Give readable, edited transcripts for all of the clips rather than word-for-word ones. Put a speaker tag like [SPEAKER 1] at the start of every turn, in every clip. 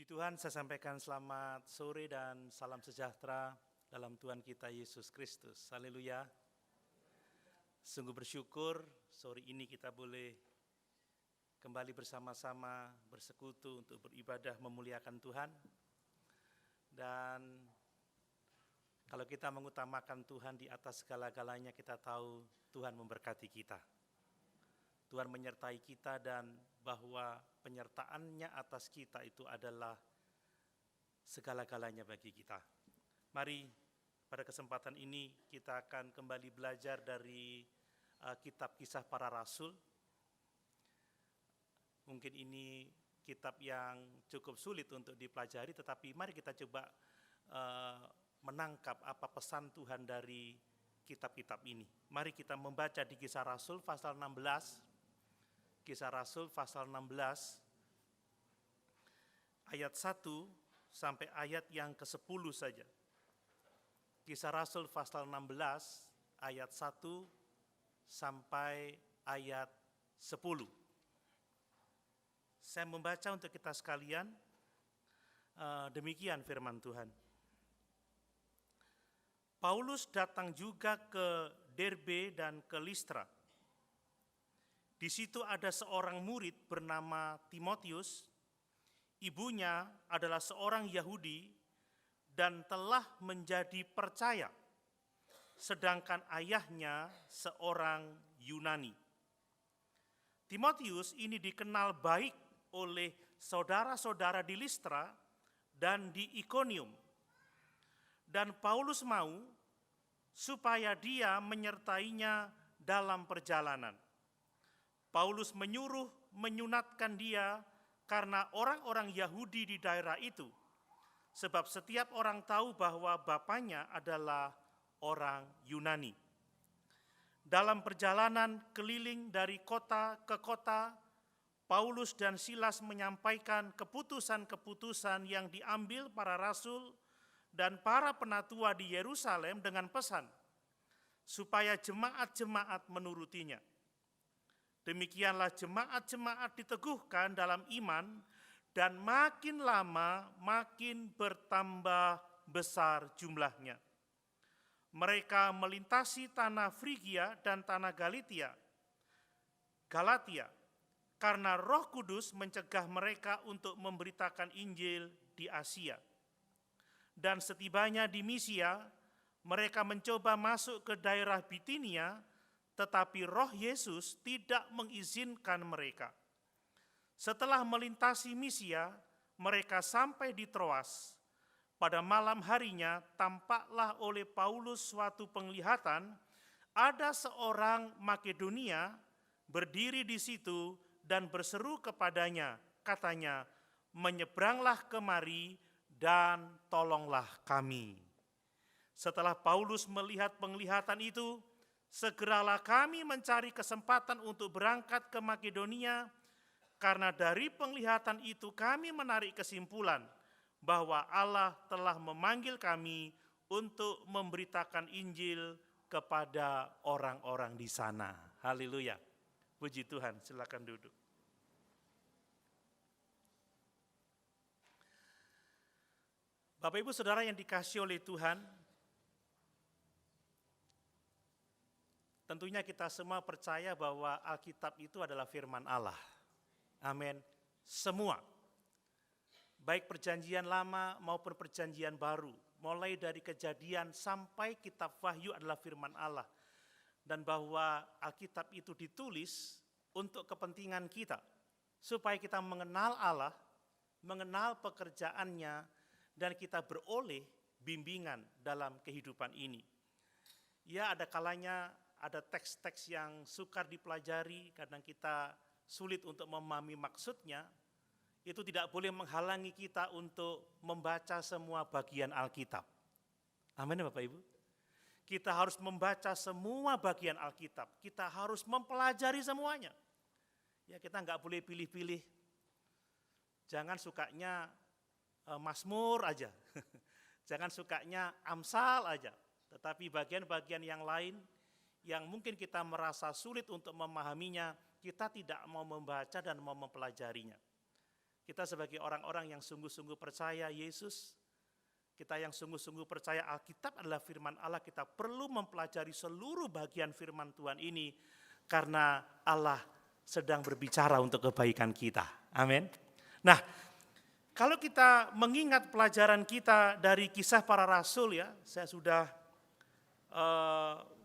[SPEAKER 1] Puji Tuhan, saya sampaikan selamat sore dan salam sejahtera dalam Tuhan kita Yesus Kristus. Haleluya. Sungguh bersyukur sore ini kita boleh kembali bersama-sama bersekutu untuk beribadah memuliakan Tuhan. Dan kalau kita mengutamakan Tuhan di atas segala-galanya, kita tahu Tuhan memberkati kita. Tuhan menyertai kita dan bahwa penyertaannya atas kita itu adalah segala-galanya bagi kita. Mari pada kesempatan ini kita akan kembali belajar dari kitab Kisah Para Rasul. Mungkin ini kitab yang cukup sulit untuk dipelajari, tetapi mari kita coba menangkap apa pesan Tuhan dari kitab-kitab ini. Mari kita membaca di Kisah Rasul pasal 16. Kisah Rasul pasal 16 ayat 1 sampai ayat yang ke-10 saja. Kisah Rasul pasal 16 ayat 1 sampai ayat 10. Saya membaca untuk kita sekalian, demikian firman Tuhan. Paulus datang juga ke Derbe dan ke Listra. Di situ ada seorang murid bernama Timotius, ibunya adalah seorang Yahudi dan telah menjadi percaya, sedangkan ayahnya seorang Yunani. Timotius ini dikenal baik oleh saudara-saudara di Listra dan di Ikonium. Dan Paulus mau supaya dia menyertainya dalam perjalanan. Paulus menyuruh menyunatkan dia karena orang-orang Yahudi di daerah itu, sebab setiap orang tahu bahwa bapaknya adalah orang Yunani. Dalam perjalanan keliling dari kota ke kota, Paulus dan Silas menyampaikan keputusan-keputusan yang diambil para rasul dan para penatua di Yerusalem dengan pesan, supaya jemaat-jemaat menurutinya. Demikianlah jemaat-jemaat diteguhkan dalam iman dan makin lama makin bertambah besar jumlahnya. Mereka melintasi tanah Frigia dan tanah Galatia, karena Roh Kudus mencegah mereka untuk memberitakan Injil di Asia. Dan setibanya di Misia, mereka mencoba masuk ke daerah Bitinia, tetapi Roh Yesus tidak mengizinkan mereka. Setelah melintasi Misia, mereka sampai di Troas. Pada malam harinya tampaklah oleh Paulus suatu penglihatan, ada seorang Makedonia berdiri di situ dan berseru kepadanya, katanya, "Menyeberanglah kemari dan tolonglah kami." Setelah Paulus melihat penglihatan itu, segeralah kami mencari kesempatan untuk berangkat ke Makedonia, karena dari penglihatan itu kami menarik kesimpulan bahwa Allah telah memanggil kami untuk memberitakan Injil kepada orang-orang di sana. Haleluya. Puji Tuhan, silakan duduk. Bapak Ibu Saudara yang dikasihi oleh Tuhan, tentunya kita semua percaya bahwa Alkitab itu adalah firman Allah. Amin. Semua, baik perjanjian lama maupun perjanjian baru, mulai dari Kejadian sampai kitab Wahyu adalah firman Allah. Dan bahwa Alkitab itu ditulis untuk kepentingan kita, supaya kita mengenal Allah, mengenal pekerjaannya, dan kita beroleh bimbingan dalam kehidupan ini. Ya, ada kalanya ada teks-teks yang sukar dipelajari, kadang kita sulit untuk memahami maksudnya, itu tidak boleh menghalangi kita untuk membaca semua bagian Alkitab. Amin ya Bapak Ibu. Kita harus membaca semua bagian Alkitab, kita harus mempelajari semuanya. Ya, kita nggak boleh pilih-pilih, jangan sukanya Mazmur aja, jangan sukanya Amsal aja, tetapi bagian-bagian yang lain yang mungkin kita merasa sulit untuk memahaminya, kita tidak mau membaca dan mau mempelajarinya. Kita sebagai orang-orang yang sungguh-sungguh percaya Yesus, kita yang sungguh-sungguh percaya Alkitab adalah firman Allah, kita perlu mempelajari seluruh bagian firman Tuhan ini karena Allah sedang berbicara untuk kebaikan kita. Amin. Nah, kalau kita mengingat pelajaran kita dari Kisah Para Rasul ya, saya sudah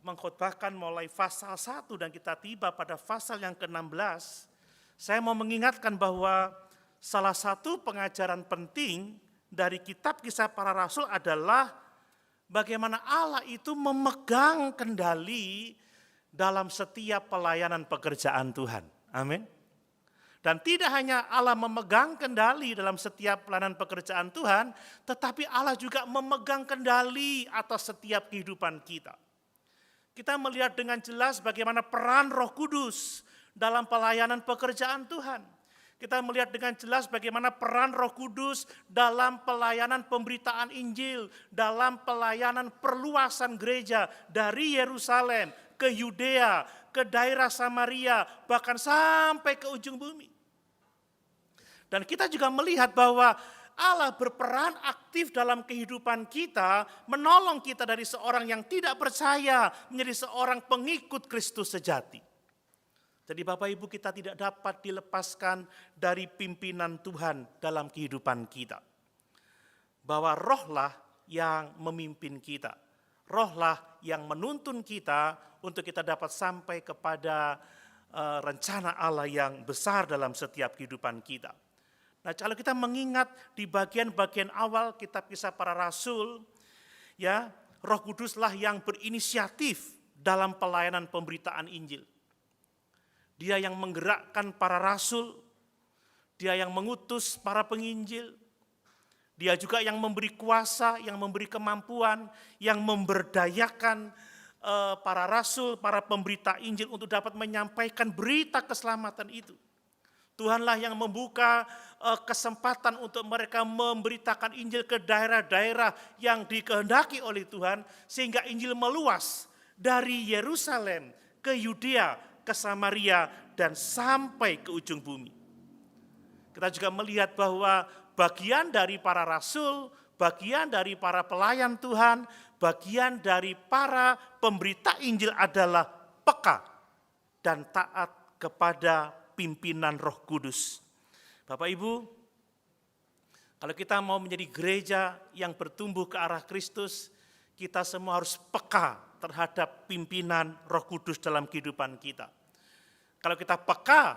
[SPEAKER 1] mengkhotbahkan mulai pasal 1 dan kita tiba pada pasal yang ke-16. Saya mau mengingatkan bahwa salah satu pengajaran penting dari kitab Kisah Para Rasul adalah bagaimana Allah itu memegang kendali dalam setiap pelayanan pekerjaan Tuhan. Amin. Dan tidak hanya Allah memegang kendali dalam setiap pelayanan pekerjaan Tuhan, tetapi Allah juga memegang kendali atas setiap kehidupan kita. Kita melihat dengan jelas bagaimana peran Roh Kudus dalam pelayanan pekerjaan Tuhan. Kita melihat dengan jelas bagaimana peran Roh Kudus dalam pelayanan pemberitaan Injil, dalam pelayanan perluasan gereja dari Yerusalem ke Yudea, ke daerah Samaria, bahkan sampai ke ujung bumi. Dan kita juga melihat bahwa Allah berperan aktif dalam kehidupan kita, menolong kita dari seorang yang tidak percaya menjadi seorang pengikut Kristus sejati. Jadi Bapak Ibu, kita tidak dapat dilepaskan dari pimpinan Tuhan dalam kehidupan kita. Bahwa rohlah yang memimpin kita. Rohlah yang menuntun kita untuk kita dapat sampai kepada rencana Allah yang besar dalam setiap kehidupan kita. Nah, kalau kita mengingat di bagian-bagian awal kitab Kisah Para Rasul, ya, Roh Kuduslah yang berinisiatif dalam pelayanan pemberitaan Injil. Dia yang menggerakkan para rasul, dia yang mengutus para penginjil, dia juga yang memberi kuasa, yang memberi kemampuan, yang memberdayakan para rasul, para pemberita Injil untuk dapat menyampaikan berita keselamatan itu. Tuhanlah yang membuka kesempatan untuk mereka memberitakan Injil ke daerah-daerah yang dikehendaki oleh Tuhan, sehingga Injil meluas dari Yerusalem ke Yudea, ke Samaria, dan sampai ke ujung bumi. Kita juga melihat bahwa bagian dari para rasul, bagian dari para pelayan Tuhan, bagian dari para pemberita Injil adalah peka dan taat kepada pimpinan Roh Kudus. Bapak Ibu, kalau kita mau menjadi gereja yang bertumbuh ke arah Kristus, kita semua harus peka terhadap pimpinan Roh Kudus dalam kehidupan kita. Kalau kita peka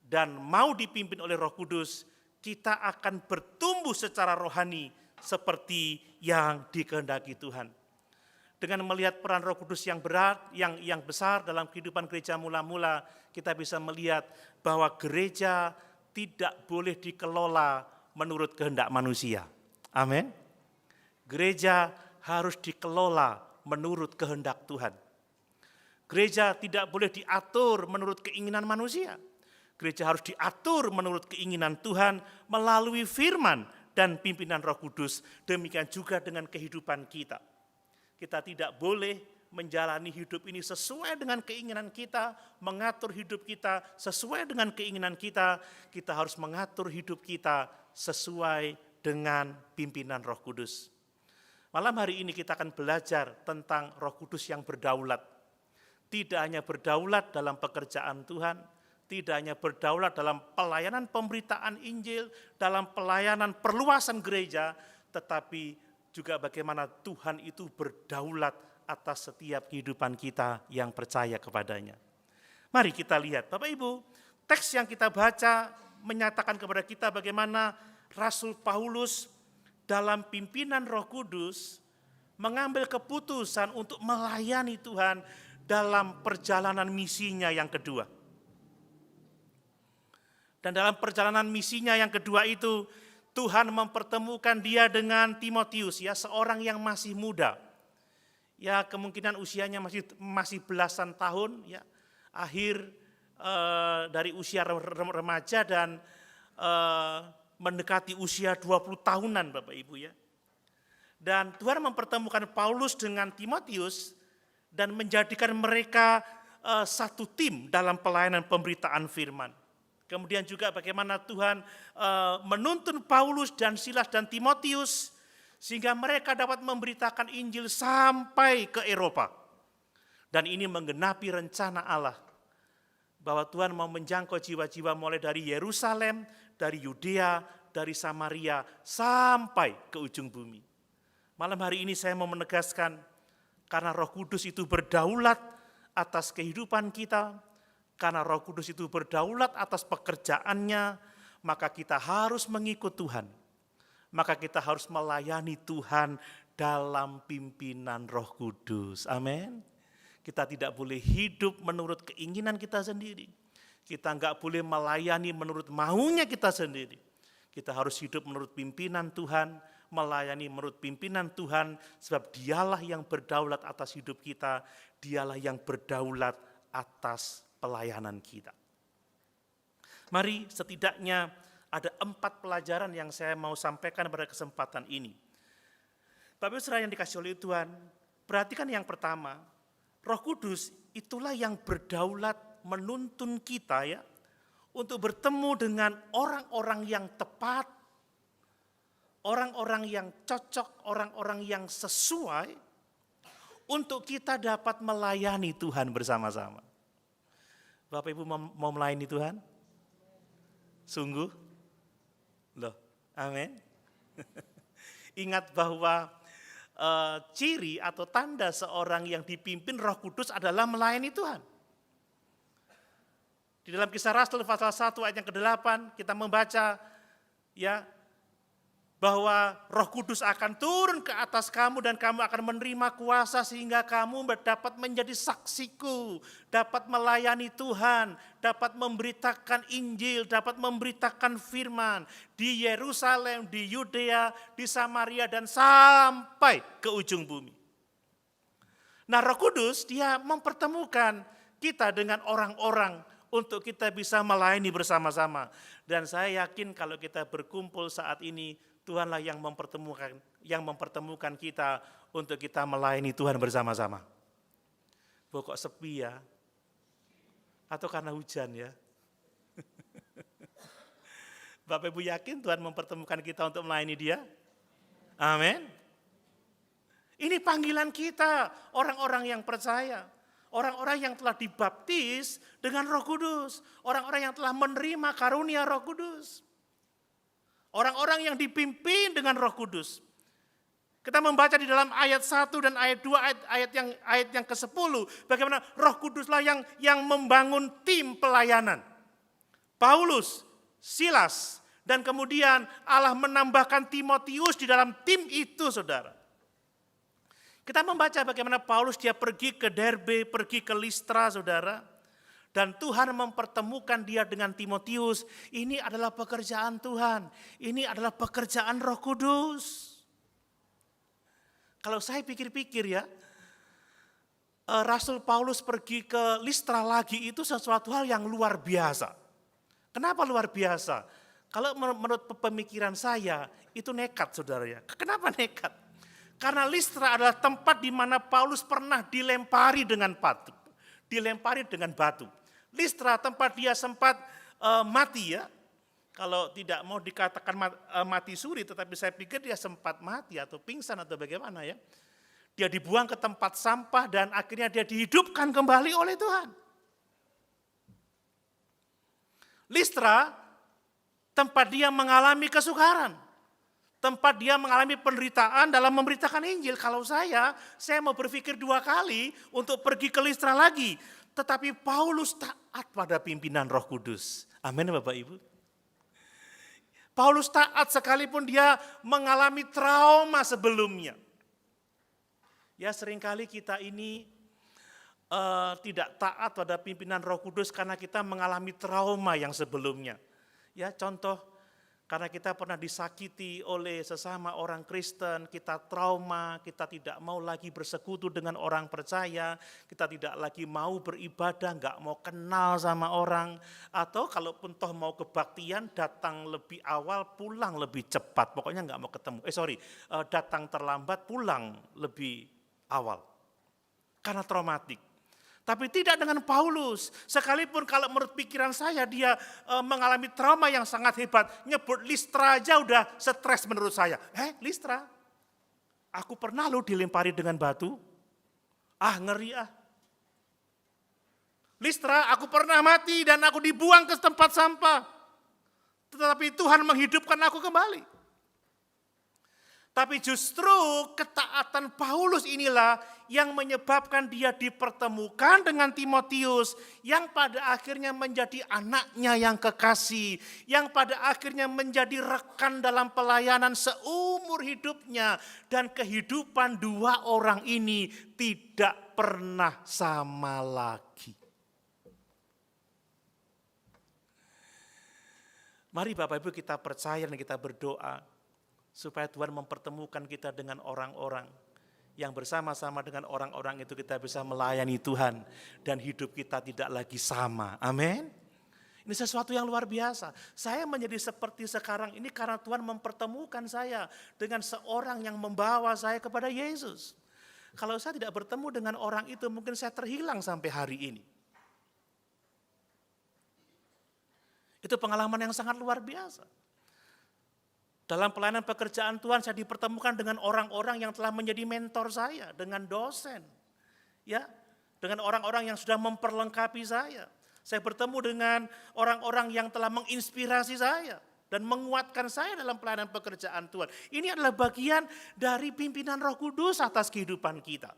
[SPEAKER 1] dan mau dipimpin oleh Roh Kudus, kita akan bertumbuh secara rohani seperti yang dikehendaki Tuhan. Dengan melihat peran Roh Kudus yang berat, yang besar dalam kehidupan gereja mula-mula, kita bisa melihat bahwa gereja tidak boleh dikelola menurut kehendak manusia. Amin. Gereja harus dikelola menurut kehendak Tuhan. Gereja tidak boleh diatur menurut keinginan manusia. Gereja harus diatur menurut keinginan Tuhan melalui firman dan pimpinan Roh Kudus. Demikian juga dengan kehidupan kita. Kita tidak boleh menjalani hidup ini sesuai dengan keinginan kita, mengatur hidup kita sesuai dengan keinginan kita. Kita harus mengatur hidup kita sesuai dengan pimpinan Roh Kudus. Malam hari ini kita akan belajar tentang Roh Kudus yang berdaulat. Tidak hanya berdaulat dalam pekerjaan Tuhan, tidak hanya berdaulat dalam pelayanan pemberitaan Injil, dalam pelayanan perluasan gereja, tetapi juga bagaimana Tuhan itu berdaulat atas setiap kehidupan kita yang percaya kepadanya. Mari kita lihat, Bapak Ibu, teks yang kita baca menyatakan kepada kita bagaimana Rasul Paulus dalam pimpinan Roh Kudus mengambil keputusan untuk melayani Tuhan dalam perjalanan misinya yang kedua. Dan dalam perjalanan misinya yang kedua itu, Tuhan mempertemukan dia dengan Timotius, ya, seorang yang masih muda. Ya, kemungkinan usianya masih belasan tahun, ya, akhir dari usia remaja dan mendekati usia 20 tahunan, Bapak Ibu, ya. Dan Tuhan mempertemukan Paulus dengan Timotius dan menjadikan mereka satu tim dalam pelayanan pemberitaan firman. Kemudian juga bagaimana Tuhan menuntun Paulus dan Silas dan Timotius sehingga mereka dapat memberitakan Injil sampai ke Eropa. Dan ini menggenapi rencana Allah bahwa Tuhan mau menjangkau jiwa-jiwa mulai dari Yerusalem, dari Yudea, dari Samaria sampai ke ujung bumi. Malam hari ini saya mau menegaskan, karena Roh Kudus itu berdaulat atas kehidupan kita, karena Roh Kudus itu berdaulat atas pekerjaannya, maka kita harus mengikut Tuhan. Maka kita harus melayani Tuhan dalam pimpinan Roh Kudus. Amin. Kita tidak boleh hidup menurut keinginan kita sendiri. Kita enggak boleh melayani menurut maunya kita sendiri. Kita harus hidup menurut pimpinan Tuhan, melayani menurut pimpinan Tuhan, sebab dialah yang berdaulat atas hidup kita, dialah yang berdaulat atas pelayanan kita. Mari setidaknya ada 4 pelajaran yang saya mau sampaikan pada kesempatan ini. Bapak Ibu Saudara yang dikasihi oleh Tuhan, perhatikan yang pertama, Roh Kudus itulah yang berdaulat menuntun kita ya, untuk bertemu dengan orang-orang yang tepat, orang-orang yang cocok, orang-orang yang sesuai untuk kita dapat melayani Tuhan bersama-sama. Bapak Ibu mau melayani Tuhan? Sungguh? Loh, amin. Ingat bahwa ciri atau tanda seorang yang dipimpin Roh Kudus adalah melayani Tuhan. Di dalam Kisah Rasul pasal 1 ayat yang ke-8 kita membaca ya bahwa Roh Kudus akan turun ke atas kamu dan kamu akan menerima kuasa sehingga kamu dapat menjadi saksiku, dapat melayani Tuhan, dapat memberitakan Injil, dapat memberitakan firman di Yerusalem, di Yudea, di Samaria dan sampai ke ujung bumi. Nah, Roh Kudus dia mempertemukan kita dengan orang-orang untuk kita bisa melayani bersama-sama. Dan saya yakin kalau kita berkumpul saat ini, Tuhanlah yang mempertemukan kita untuk kita melayani Tuhan bersama-sama. Kok sepi ya? Atau karena hujan ya? Bapak Ibu yakin Tuhan mempertemukan kita untuk melayani Dia? Amin. Ini panggilan kita, orang-orang yang percaya. Orang-orang yang telah dibaptis dengan Roh Kudus. Orang-orang yang telah menerima karunia Roh Kudus. Orang-orang yang dipimpin dengan Roh Kudus. Kita membaca di dalam ayat 1 dan ayat 2, ayat yang ke-10. Bagaimana Roh Kuduslah yang membangun tim pelayanan. Paulus, Silas, dan kemudian Allah menambahkan Timotius di dalam tim itu, saudara. Kita membaca bagaimana Paulus dia pergi ke Derbe, pergi ke Listra, saudara. Dan Tuhan mempertemukan dia dengan Timotius. Ini adalah pekerjaan Tuhan. Ini adalah pekerjaan Roh Kudus. Kalau saya pikir-pikir ya, Rasul Paulus pergi ke Listra lagi itu sesuatu hal yang luar biasa. Kenapa luar biasa? Kalau menurut pemikiran saya, itu nekat, saudara ya. Kenapa nekat? Karena Listra adalah tempat di mana Paulus pernah dilempari dengan batu. Dilempari dengan batu. Listra tempat dia sempat mati ya. Kalau tidak mau dikatakan mati suri, tetapi saya pikir dia sempat mati atau pingsan atau bagaimana ya. Dia dibuang ke tempat sampah dan akhirnya dia dihidupkan kembali oleh Tuhan. Listra tempat dia mengalami kesukaran. Tempat dia mengalami penderitaan dalam memberitakan Injil. Kalau saya mau berpikir 2 kali untuk pergi ke Listra lagi. Tetapi Paulus taat pada pimpinan Roh Kudus. Amin Bapak Ibu. Paulus taat sekalipun dia mengalami trauma sebelumnya. Ya seringkali kita ini tidak taat pada pimpinan Roh Kudus karena kita mengalami trauma yang sebelumnya. Ya contoh, karena kita pernah disakiti oleh sesama orang Kristen, kita trauma, kita tidak mau lagi bersekutu dengan orang percaya, kita tidak lagi mau beribadah, nggak mau kenal sama orang, atau kalaupun toh mau kebaktian, datang lebih awal, pulang lebih cepat, pokoknya nggak mau ketemu. Datang terlambat, pulang lebih awal, karena traumatik. Tapi tidak dengan Paulus. Sekalipun kalau menurut pikiran saya dia mengalami trauma yang sangat hebat. Nyebut Listra aja udah stres menurut saya. Listra? Aku pernah lo dilempari dengan batu. Ngeri ah. Listra, aku pernah mati dan aku dibuang ke tempat sampah. Tetapi Tuhan menghidupkan aku kembali. Tapi justru ketaatan Paulus inilah yang menyebabkan dia dipertemukan dengan Timotius, yang pada akhirnya menjadi anaknya yang kekasih, yang pada akhirnya menjadi rekan dalam pelayanan seumur hidupnya, dan kehidupan dua orang ini tidak pernah sama lagi. Mari Bapak Ibu kita percaya dan kita berdoa supaya Tuhan mempertemukan kita dengan orang-orang yang bersama-sama dengan orang-orang itu kita bisa melayani Tuhan dan hidup kita tidak lagi sama. Amin. Ini sesuatu yang luar biasa. Saya menjadi seperti sekarang ini karena Tuhan mempertemukan saya dengan seorang yang membawa saya kepada Yesus. Kalau saya tidak bertemu dengan orang itu mungkin saya terhilang sampai hari ini. Itu pengalaman yang sangat luar biasa. Dalam pelayanan pekerjaan Tuhan saya dipertemukan dengan orang-orang yang telah menjadi mentor saya, dengan dosen, ya, dengan orang-orang yang sudah memperlengkapi saya. Saya bertemu dengan orang-orang yang telah menginspirasi saya dan menguatkan saya dalam pelayanan pekerjaan Tuhan. Ini adalah bagian dari pimpinan Roh Kudus atas kehidupan kita.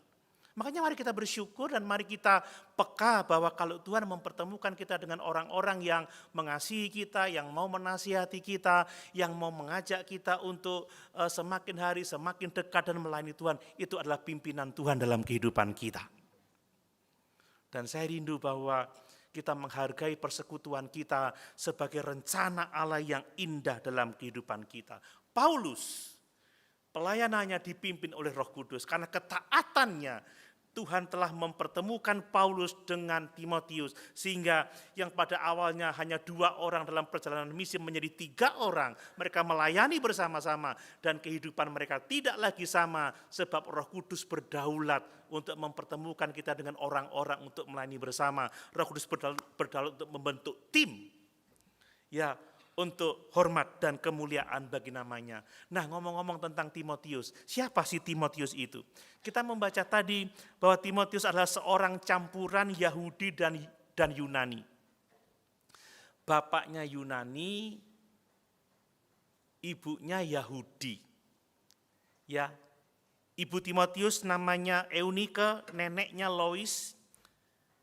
[SPEAKER 1] Makanya mari kita bersyukur dan mari kita peka bahwa kalau Tuhan mempertemukan kita dengan orang-orang yang mengasihi kita, yang mau menasihati kita, yang mau mengajak kita untuk semakin hari semakin dekat dan melayani Tuhan, itu adalah pimpinan Tuhan dalam kehidupan kita. Dan saya rindu bahwa kita menghargai persekutuan kita sebagai rencana Allah yang indah dalam kehidupan kita. Paulus, pelayanannya dipimpin oleh Roh Kudus karena ketaatannya Tuhan telah mempertemukan Paulus dengan Timotius, sehingga yang pada awalnya hanya 2 orang dalam perjalanan misi menjadi 3 orang. Mereka melayani bersama-sama dan kehidupan mereka tidak lagi sama sebab Roh Kudus berdaulat untuk mempertemukan kita dengan orang-orang untuk melayani bersama. Roh Kudus berdaulat untuk membentuk tim, ya, untuk hormat dan kemuliaan bagi namanya. Nah, ngomong-ngomong tentang Timotius, siapa sih Timotius itu? Kita membaca tadi bahwa Timotius adalah seorang campuran Yahudi dan Yunani. Bapaknya Yunani, ibunya Yahudi. Ya, ibu Timotius namanya Eunike, neneknya Lois.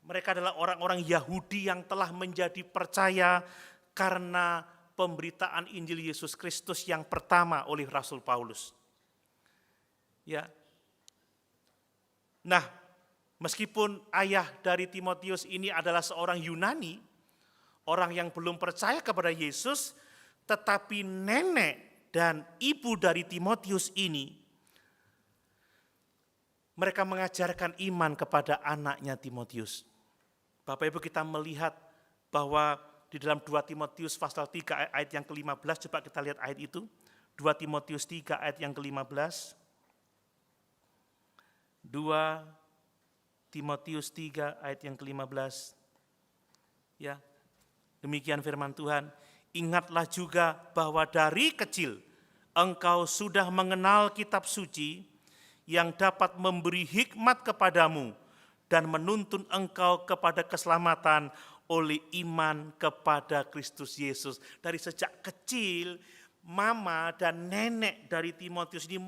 [SPEAKER 1] Mereka adalah orang-orang Yahudi yang telah menjadi percaya karena pemberitaan Injil Yesus Kristus yang pertama oleh Rasul Paulus. Ya. Nah, meskipun ayah dari Timotius ini adalah seorang Yunani, orang yang belum percaya kepada Yesus, tetapi nenek dan ibu dari Timotius ini, mereka mengajarkan iman kepada anaknya Timotius. Bapak Ibu, kita melihat bahwa di dalam 2 Timotius pasal 3 ayat yang ke-15, coba kita lihat ayat itu. 2 Timotius 3 ayat yang ke-15. 2 Timotius 3 ayat yang ke-15. Ya, demikian firman Tuhan. Ingatlah juga bahwa dari kecil engkau sudah mengenal kitab suci yang dapat memberi hikmat kepadamu dan menuntun engkau kepada keselamatan oleh iman kepada Kristus Yesus. Dari sejak kecil, mama dan nenek dari Timotius ini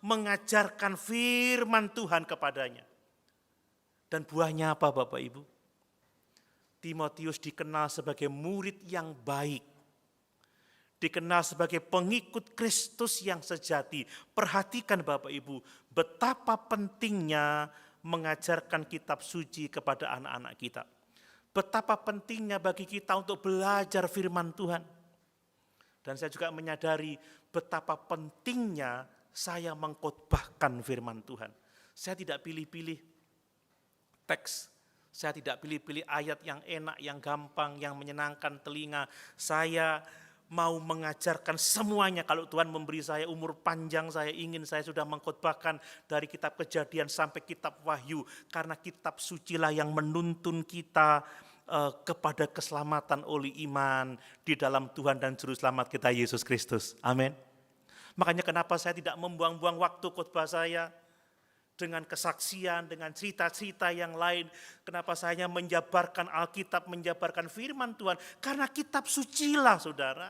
[SPEAKER 1] mengajarkan firman Tuhan kepadanya. Dan buahnya apa Bapak Ibu? Timotius dikenal sebagai murid yang baik. Dikenal sebagai pengikut Kristus yang sejati. Perhatikan Bapak Ibu, betapa pentingnya mengajarkan kitab suci kepada anak-anak kita. Betapa pentingnya bagi kita untuk belajar firman Tuhan. Dan saya juga menyadari betapa pentingnya saya mengkhotbahkan firman Tuhan. Saya tidak pilih-pilih teks, saya tidak pilih-pilih ayat yang enak, yang gampang, yang menyenangkan telinga. Saya mau mengajarkan semuanya. Kalau Tuhan memberi saya umur panjang, saya ingin saya sudah mengkhotbahkan dari kitab Kejadian sampai kitab Wahyu. Karena kitab sucilah yang menuntun kita kepada keselamatan oleh iman di dalam Tuhan dan Juru Selamat kita Yesus Kristus. Amin. Makanya kenapa saya tidak membuang-buang waktu khotbah saya dengan kesaksian, dengan cerita-cerita yang lain. Kenapa saya menjabarkan Alkitab, menjabarkan firman Tuhan. Karena kitab sucilah saudara,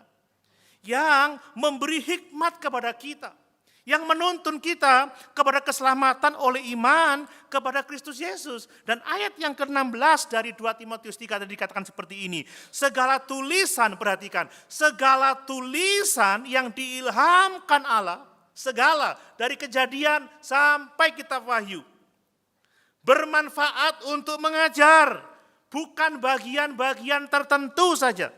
[SPEAKER 1] yang memberi hikmat kepada kita. Yang menuntun kita kepada keselamatan oleh iman kepada Kristus Yesus. Dan ayat yang ke-16 dari 2 Timotius 3 tadi dikatakan seperti ini. Segala tulisan, perhatikan, segala tulisan yang diilhamkan Allah, segala dari Kejadian sampai kitab Wahyu, bermanfaat untuk mengajar, bukan bagian-bagian tertentu saja.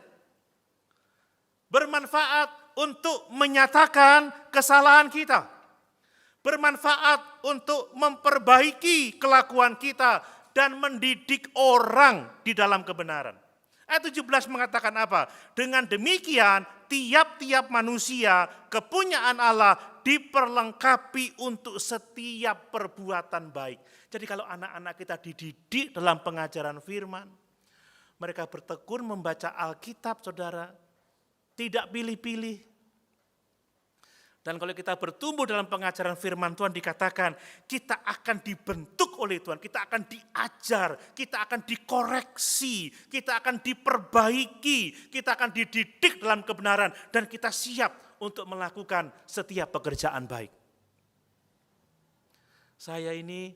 [SPEAKER 1] Bermanfaat untuk menyatakan kesalahan kita. Bermanfaat untuk memperbaiki kelakuan kita dan mendidik orang di dalam kebenaran. Ayat 17 mengatakan apa? Dengan demikian tiap-tiap manusia kepunyaan Allah diperlengkapi untuk setiap perbuatan baik. Jadi kalau anak-anak kita dididik dalam pengajaran firman, mereka bertekun membaca Alkitab saudara, tidak pilih-pilih. Dan kalau kita bertumbuh dalam pengajaran firman Tuhan dikatakan kita akan dibentuk oleh Tuhan, kita akan diajar, kita akan dikoreksi, kita akan diperbaiki, kita akan dididik dalam kebenaran dan kita siap untuk melakukan setiap pekerjaan baik. Saya ini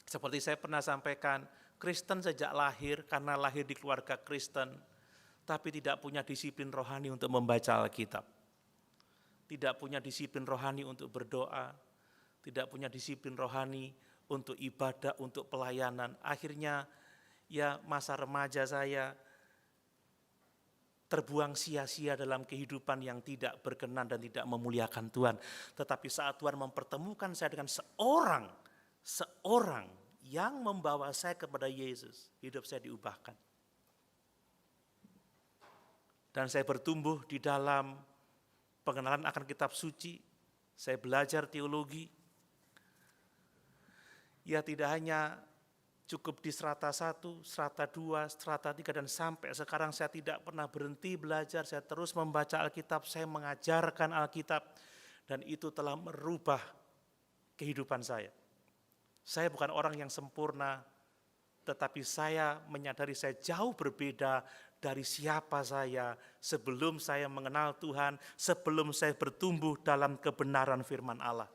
[SPEAKER 1] seperti saya pernah sampaikan, Kristen sejak lahir karena lahir di keluarga Kristen, tapi tidak punya disiplin rohani untuk membaca Alkitab. Tidak punya disiplin rohani untuk berdoa, tidak punya disiplin rohani untuk ibadah, untuk pelayanan. Akhirnya ya masa remaja saya terbuang sia-sia dalam kehidupan yang tidak berkenan dan tidak memuliakan Tuhan. Tetapi saat Tuhan mempertemukan saya dengan seorang yang membawa saya kepada Yesus, hidup saya diubahkan. Dan saya bertumbuh di dalam pengenalan akan kitab suci, saya belajar teologi. Ya tidak hanya cukup di strata 1, strata 2, strata 3, dan sampai sekarang saya tidak pernah berhenti belajar, saya terus membaca Alkitab, saya mengajarkan Alkitab, dan itu telah merubah kehidupan saya. Saya bukan orang yang sempurna, tetapi saya menyadari saya jauh berbeda dari siapa saya sebelum saya mengenal Tuhan, sebelum saya bertumbuh dalam kebenaran firman Allah.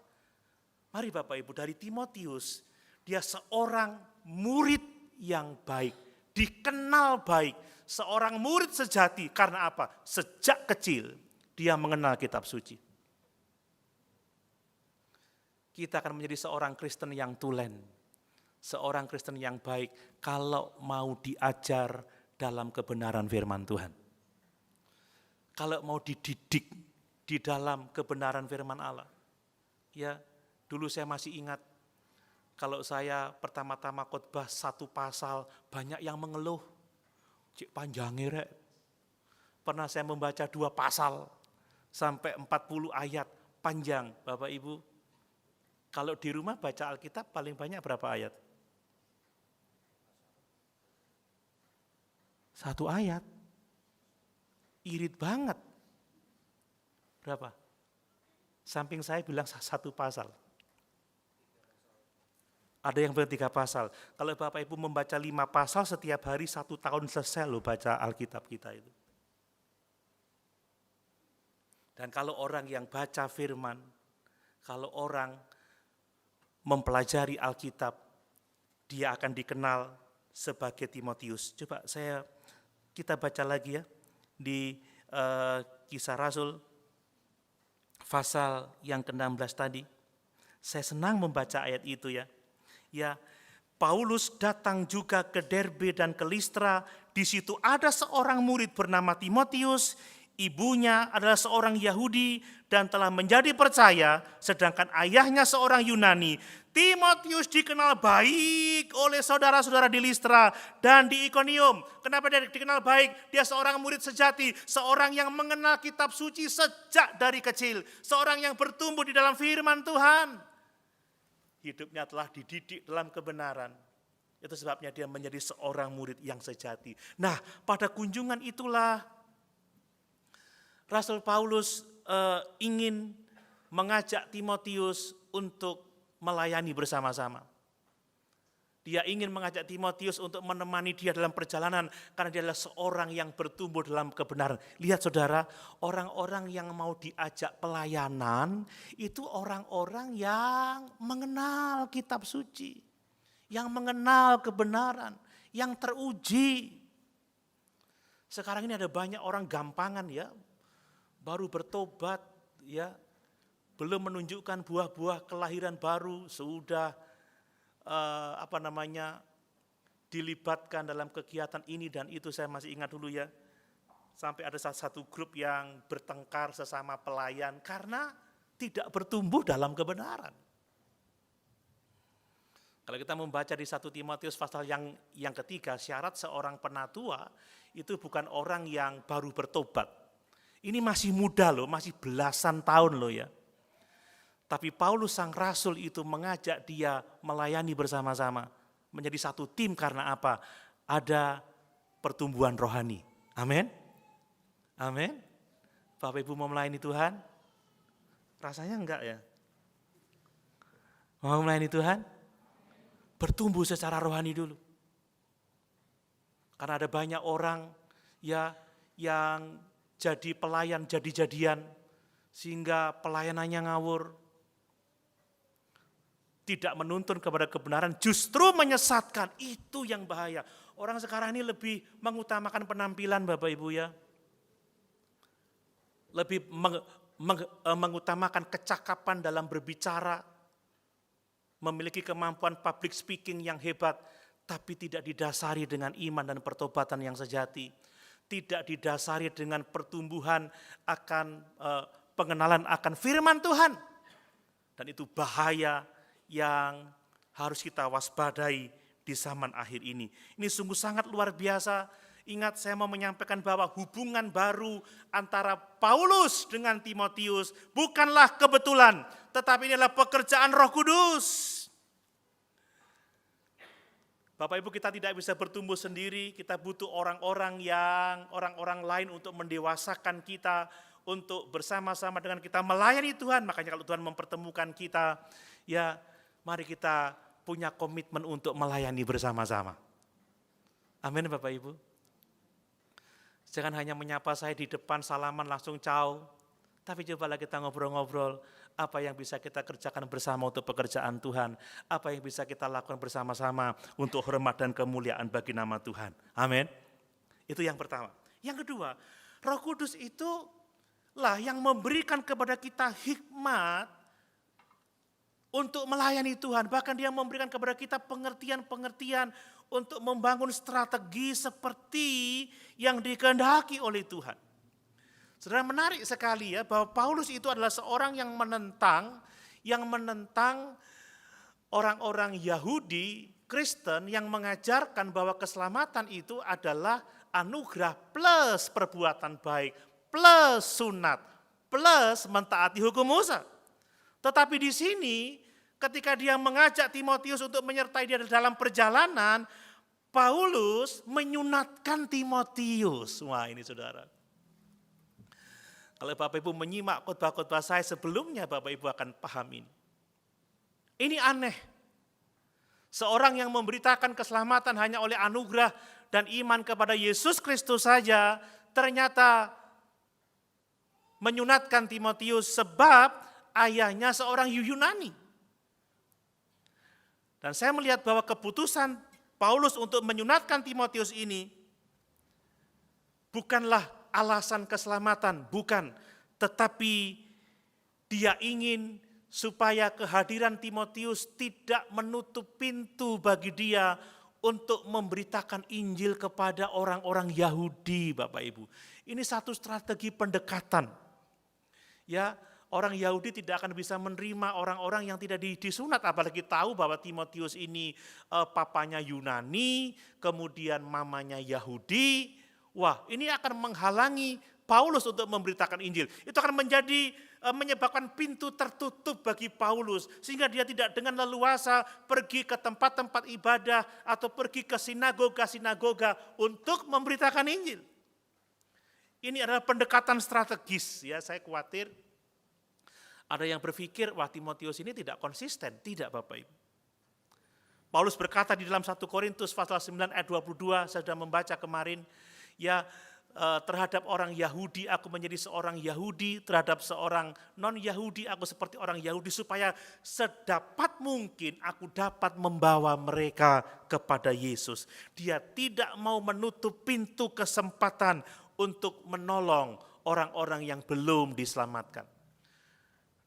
[SPEAKER 1] Mari Bapak Ibu, dari Timotius, dia seorang murid yang baik, dikenal baik, seorang murid sejati. Karena apa? Sejak kecil dia mengenal kitab suci. Kita akan menjadi seorang Kristen yang tulen, seorang Kristen yang baik kalau mau diajar dalam kebenaran firman Tuhan. Kalau mau dididik di dalam kebenaran firman Allah. Ya, dulu saya masih ingat kalau saya pertama-tama khotbah 1 pasal, banyak yang mengeluh. Cik panjangnya rek. Pernah saya membaca 2 pasal sampai 40 ayat, panjang. Bapak Ibu, kalau di rumah baca Alkitab paling banyak berapa ayat? 1 ayat. Irit banget. Berapa? Samping saya bilang 1 pasal. Ada yang bilang 3 pasal. Kalau Bapak Ibu membaca 5 pasal setiap hari 1 tahun selesai loh baca Alkitab kita itu. Dan kalau orang yang baca firman, kalau orang mempelajari Alkitab, dia akan dikenal sebagai Timotius. Coba kita baca lagi ya di Kisah Rasul pasal yang ke-16 tadi. Saya senang membaca ayat itu ya. Ya, Paulus datang juga ke Derbe dan ke Listra. Di situ ada seorang murid bernama Timotius. ibunya adalah seorang Yahudi dan telah menjadi percaya, sedangkan ayahnya seorang Yunani. Timotius dikenal baik oleh saudara-saudara di Listra dan di Ikonium. Kenapa dia dikenal baik? Dia seorang murid sejati, seorang yang mengenal kitab suci sejak dari kecil, seorang yang bertumbuh di dalam firman Tuhan. Hidupnya telah dididik dalam kebenaran. Itu sebabnya dia menjadi seorang murid yang sejati. Nah, pada kunjungan itulah Rasul Paulus ingin mengajak Timotius untuk melayani bersama-sama. Dia ingin mengajak Timotius untuk menemani dia dalam perjalanan karena dia adalah seorang yang bertumbuh dalam kebenaran. Lihat saudara, orang-orang yang mau diajak pelayanan itu orang-orang yang mengenal kitab suci, yang mengenal kebenaran, yang teruji. Sekarang ini ada banyak orang gampangan ya, baru bertobat ya, belum menunjukkan buah-buah kelahiran baru, sudah dilibatkan dalam kegiatan ini dan itu. Saya masih ingat dulu ya, sampai ada satu grup yang bertengkar sesama pelayan karena tidak bertumbuh dalam kebenaran. Kalau kita membaca di 1 Timotius pasal yang ketiga, syarat seorang penatua itu bukan orang yang baru bertobat. Ini masih muda loh, masih belasan tahun loh ya. Tapi Paulus sang rasul itu mengajak dia melayani bersama-sama. Menjadi satu tim karena apa? Ada pertumbuhan rohani. Amin. Amin. Bapak Ibu mau melayani Tuhan? Rasanya enggak ya? Mau melayani Tuhan? Bertumbuh secara rohani dulu. Karena ada banyak orang ya yang jadi pelayan jadi-jadian sehingga pelayanannya ngawur. Tidak menuntun kepada kebenaran, justru menyesatkan. Itu yang bahaya. Orang sekarang ini lebih mengutamakan penampilan Bapak Ibu ya. Lebih mengutamakan kecakapan dalam berbicara. Memiliki kemampuan public speaking yang hebat, tapi tidak didasari dengan iman dan pertobatan yang sejati. Tidak didasari dengan pertumbuhan akan pengenalan akan firman Tuhan. Dan itu bahaya yang harus kita waspadai di zaman akhir ini. Ini sungguh sangat luar biasa. Ingat, saya mau menyampaikan bahwa hubungan baru antara Paulus dengan Timotius bukanlah kebetulan, tetapi ini adalah pekerjaan Roh Kudus. Bapak Ibu, kita tidak bisa bertumbuh sendiri, kita butuh orang-orang lain untuk mendewasakan kita, untuk bersama-sama dengan kita melayani Tuhan. Makanya kalau Tuhan mempertemukan kita, ya mari kita punya komitmen untuk melayani bersama-sama. Amin Bapak Ibu. Jangan hanya menyapa saya di depan, salaman langsung ciao. Tapi cobalah kita ngobrol-ngobrol, apa yang bisa kita kerjakan bersama untuk pekerjaan Tuhan. Apa yang bisa kita lakukan bersama-sama untuk hormat dan kemuliaan bagi nama Tuhan. Amin. Itu yang pertama. Yang kedua, Roh Kudus itu lah yang memberikan kepada kita hikmat untuk melayani Tuhan. Bahkan dia memberikan kepada kita pengertian-pengertian untuk membangun strategi seperti yang dikehendaki oleh Tuhan. Saudara, menarik sekali ya bahwa Paulus itu adalah seorang yang menentang orang-orang Yahudi, Kristen yang mengajarkan bahwa keselamatan itu adalah anugerah plus perbuatan baik, plus sunat, plus mentaati hukum Musa. Tetapi di sini ketika dia mengajak Timotius untuk menyertai dia dalam perjalanan, Paulus menyunatkan Timotius. Wah, ini saudara. Kalau Bapak Ibu menyimak khotbah-khotbah saya sebelumnya, Bapak Ibu akan paham ini. Ini aneh. Seorang yang memberitakan keselamatan hanya oleh anugerah dan iman kepada Yesus Kristus saja, ternyata menyunatkan Timotius sebab ayahnya seorang Yunani. Dan saya melihat bahwa keputusan Paulus untuk menyunatkan Timotius ini bukanlah alasan keselamatan, bukan. Tetapi dia ingin supaya kehadiran Timotius tidak menutup pintu bagi dia untuk memberitakan Injil kepada orang-orang Yahudi, Bapak Ibu. Ini satu strategi pendekatan. Ya, orang Yahudi tidak akan bisa menerima orang-orang yang tidak disunat, apalagi tahu bahwa Timotius ini papanya Yunani, kemudian mamanya Yahudi. Wah, ini akan menghalangi Paulus untuk memberitakan Injil. Itu akan menyebabkan pintu tertutup bagi Paulus, sehingga dia tidak dengan leluasa pergi ke tempat-tempat ibadah atau pergi ke sinagoga-sinagoga untuk memberitakan Injil. Ini adalah pendekatan strategis, ya. Saya khawatir ada yang berpikir, wah Timotius ini tidak konsisten. Tidak, Bapak Ibu. Paulus berkata di dalam 1 Korintus pasal 9 ayat 22, saya sudah membaca kemarin, ya, terhadap orang Yahudi aku menjadi seorang Yahudi, terhadap seorang non-Yahudi aku seperti orang Yahudi, supaya sedapat mungkin aku dapat membawa mereka kepada Yesus. Dia tidak mau menutup pintu kesempatan untuk menolong orang-orang yang belum diselamatkan.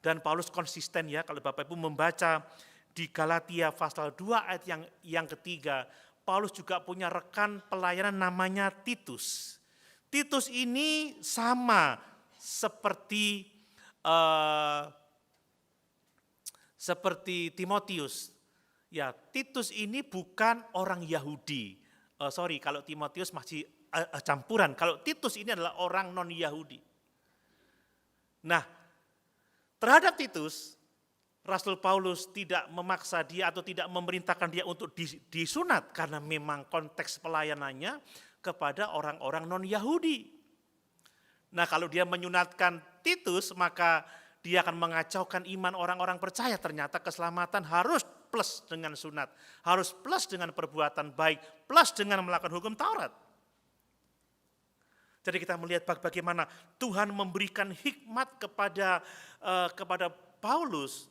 [SPEAKER 1] Dan Paulus konsisten, ya, kalau Bapak Ibu membaca di Galatia pasal 2 ayat yang ketiga, Paulus juga punya rekan pelayanan namanya Titus. Titus ini sama seperti Timotius. Ya, Titus ini bukan orang Yahudi. Kalau Timotius masih campuran. Kalau Titus ini adalah orang non-Yahudi. Nah, terhadap Titus, Rasul Paulus tidak memaksa dia atau tidak memerintahkan dia untuk disunat, karena memang konteks pelayanannya kepada orang-orang non-Yahudi. Nah, kalau dia menyunatkan Titus, maka dia akan mengacaukan iman orang-orang percaya. Ternyata keselamatan harus plus dengan sunat, harus plus dengan perbuatan baik, plus dengan melakukan hukum Taurat. Jadi kita melihat bagaimana Tuhan memberikan hikmat kepada Paulus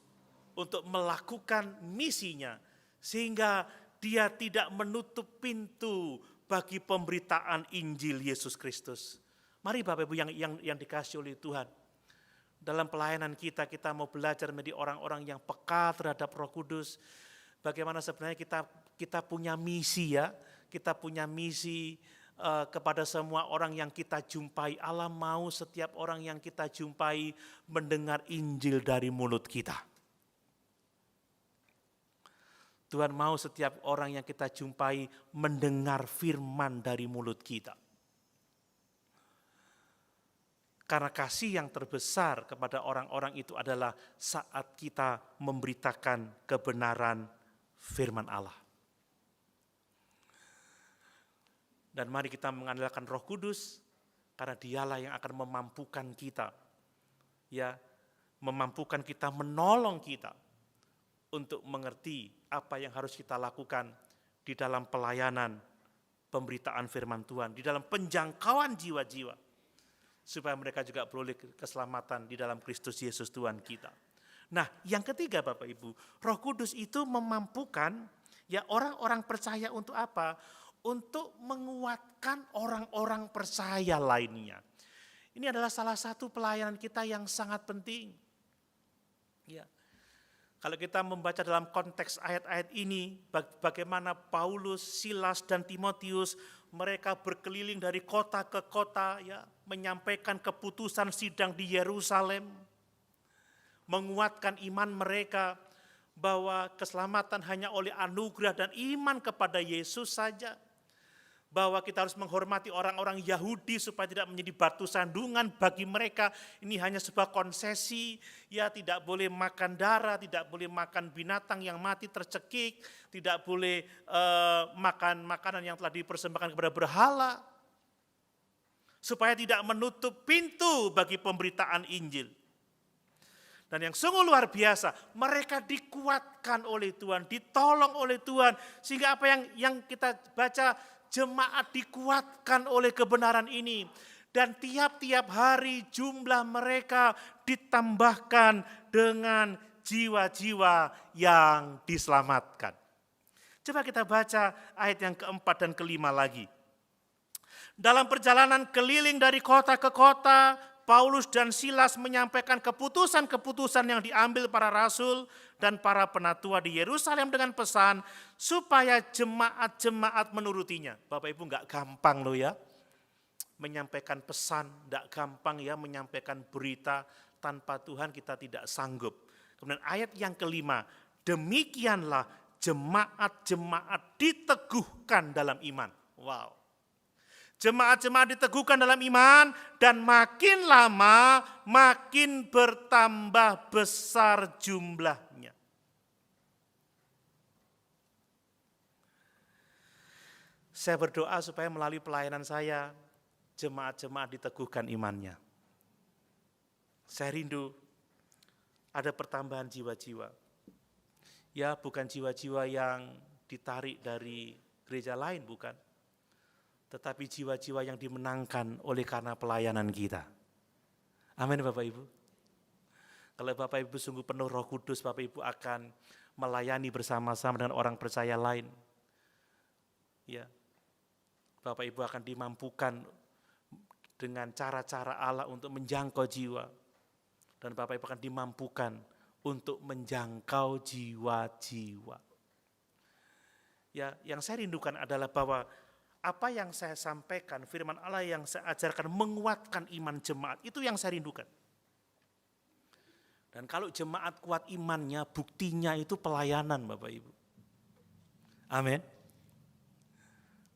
[SPEAKER 1] untuk melakukan misinya, sehingga dia tidak menutup pintu bagi pemberitaan Injil Yesus Kristus. Mari Bapak Ibu yang dikasihi oleh Tuhan, dalam pelayanan kita mau belajar menjadi orang-orang yang peka terhadap Roh Kudus. Bagaimana sebenarnya kita punya misi, ya, kita punya misi kepada semua orang yang kita jumpai. Allah mau setiap orang yang kita jumpai mendengar Injil dari mulut kita. Tuhan mau setiap orang yang kita jumpai mendengar firman dari mulut kita. Karena kasih yang terbesar kepada orang-orang itu adalah saat kita memberitakan kebenaran firman Allah. Dan mari kita mengandalkan Roh Kudus, karena Dialah yang akan memampukan kita, ya, memampukan kita, menolong kita untuk mengerti apa yang harus kita lakukan di dalam pelayanan pemberitaan firman Tuhan, di dalam penjangkauan jiwa-jiwa, supaya mereka juga beroleh keselamatan di dalam Kristus Yesus Tuhan kita. Nah, yang ketiga Bapak Ibu, Roh Kudus itu memampukan, ya, orang-orang percaya untuk apa? Untuk menguatkan orang-orang percaya lainnya. Ini adalah salah satu pelayanan kita yang sangat penting. Ya. Kalau kita membaca dalam konteks ayat-ayat ini, bagaimana Paulus, Silas, dan Timotius, mereka berkeliling dari kota ke kota, ya, menyampaikan keputusan sidang di Yerusalem, menguatkan iman mereka bahwa keselamatan hanya oleh anugerah dan iman kepada Yesus saja. Bahwa kita harus menghormati orang-orang Yahudi supaya tidak menjadi batu sandungan bagi mereka. Ini hanya sebuah konsesi, ya, tidak boleh makan darah, tidak boleh makan binatang yang mati tercekik, tidak boleh makan makanan yang telah dipersembahkan kepada berhala, supaya tidak menutup pintu bagi pemberitaan Injil. Dan yang sungguh luar biasa, mereka dikuatkan oleh Tuhan, ditolong oleh Tuhan, sehingga apa yang kita baca, jemaat dikuatkan oleh kebenaran ini. Dan tiap-tiap hari jumlah mereka ditambahkan dengan jiwa-jiwa yang diselamatkan. Coba kita baca ayat yang keempat dan kelima lagi. Dalam perjalanan keliling dari kota ke kota, Paulus dan Silas menyampaikan keputusan-keputusan yang diambil para rasul dan para penatua di Yerusalem dengan pesan supaya jemaat-jemaat menurutinya. Bapak Ibu, enggak gampang loh ya menyampaikan pesan, enggak gampang ya menyampaikan berita, tanpa Tuhan kita tidak sanggup. Kemudian ayat yang kelima, demikianlah jemaat-jemaat diteguhkan dalam iman. Wow. Jemaat-jemaat diteguhkan dalam iman dan makin lama makin bertambah besar jumlahnya. Saya berdoa supaya melalui pelayanan saya, jemaat-jemaat diteguhkan imannya. Saya rindu ada pertambahan jiwa-jiwa. Ya, bukan jiwa-jiwa yang ditarik dari gereja lain, bukan. Tetapi jiwa-jiwa yang dimenangkan oleh karena pelayanan kita. Amin Bapak Ibu. Kalau Bapak Ibu sungguh penuh Roh Kudus, Bapak Ibu akan melayani bersama-sama dengan orang percaya lain. Ya, Bapak Ibu akan dimampukan dengan cara-cara Allah untuk menjangkau jiwa. Dan Bapak Ibu akan dimampukan untuk menjangkau jiwa-jiwa. Ya, yang saya rindukan adalah bahwa apa yang saya sampaikan, firman Allah yang saya ajarkan menguatkan iman jemaat, itu yang saya rindukan. Dan kalau jemaat kuat imannya, buktinya itu pelayanan Bapak Ibu. Amin.